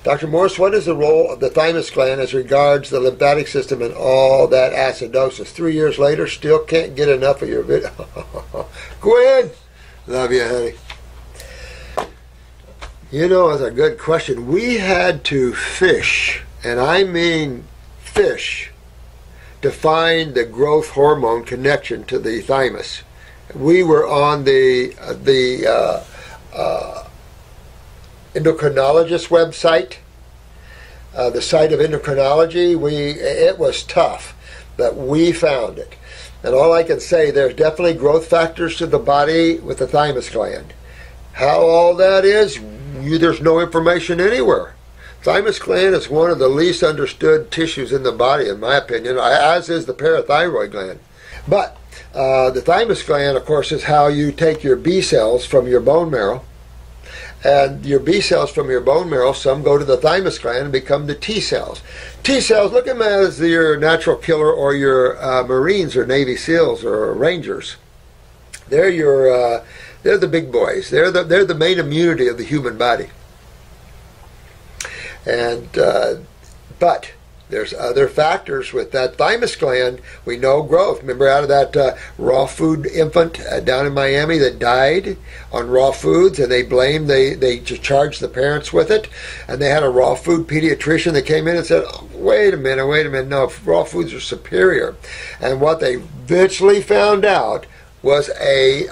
Dr. Morse, what is the role of the thymus gland as regards the lymphatic system and all that acidosis? 3 years later, still can't get enough of your video. Gwen! Love you, honey. You know, it's a good question. We had to fish, and I mean fish, to find the growth hormone connection to the thymus. We were on the endocrinologist website, the site of endocrinology. It was tough, but we found it. And all I can say, there's definitely growth factors to the body with the thymus gland. How all that is, there's no information anywhere. Thymus gland is one of the least understood tissues in the body, in my opinion, as is the parathyroid gland. But the thymus gland, of course, is how you take your B cells from your bone marrow. And your B cells from your bone marrow, some go to the thymus gland and become the T cells. T cells, look at them as your natural killer or your Marines or Navy SEALs or Rangers. They're the big boys. They're the main immunity of the human body. And but there's other factors with that thymus gland. We know growth. Remember out of that raw food infant down in Miami that died on raw foods, and they just charged the parents with it, and they had a raw food pediatrician that came in and said, oh, wait a minute, no, raw foods are superior. And what they eventually found out was a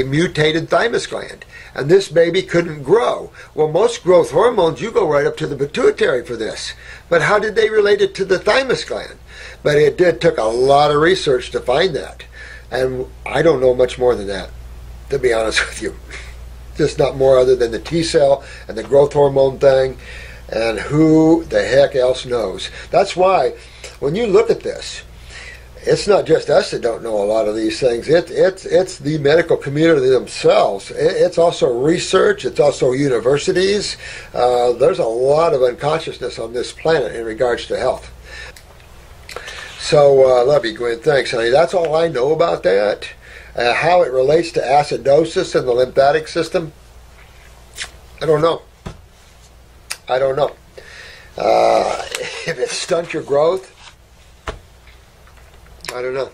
mutated thymus gland. And this baby couldn't grow. Well, most growth hormones, you go right up to the pituitary for this. But how did they relate it to the thymus gland? But it took a lot of research to find that. And I don't know much more than that, to be honest with you. Just not more other than the T cell and the growth hormone thing. And who the heck else knows? That's why, when you look at this, it's not just us that don't know a lot of these things. It's the medical community themselves. It's also research. It's also universities. There's a lot of unconsciousness on this planet in regards to health. So, love you, Gwen. Thanks, honey. That's all I know about that. How it relates to acidosis in the lymphatic system, I don't know. I don't know. If it stunts your growth, I don't know.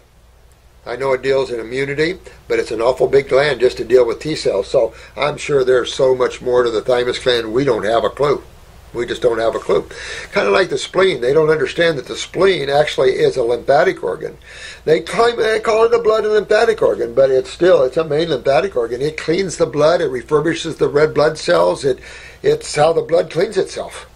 I know it deals in immunity, but it's an awful big gland just to deal with T cells. So I'm sure there's so much more to the thymus gland, we don't have a clue. We just don't have a clue. Kind of like the spleen. They don't understand that the spleen actually is a lymphatic organ. They call it a blood and lymphatic organ, but it's a main lymphatic organ. It cleans the blood. It refurbishes the red blood cells. It's how the blood cleans itself.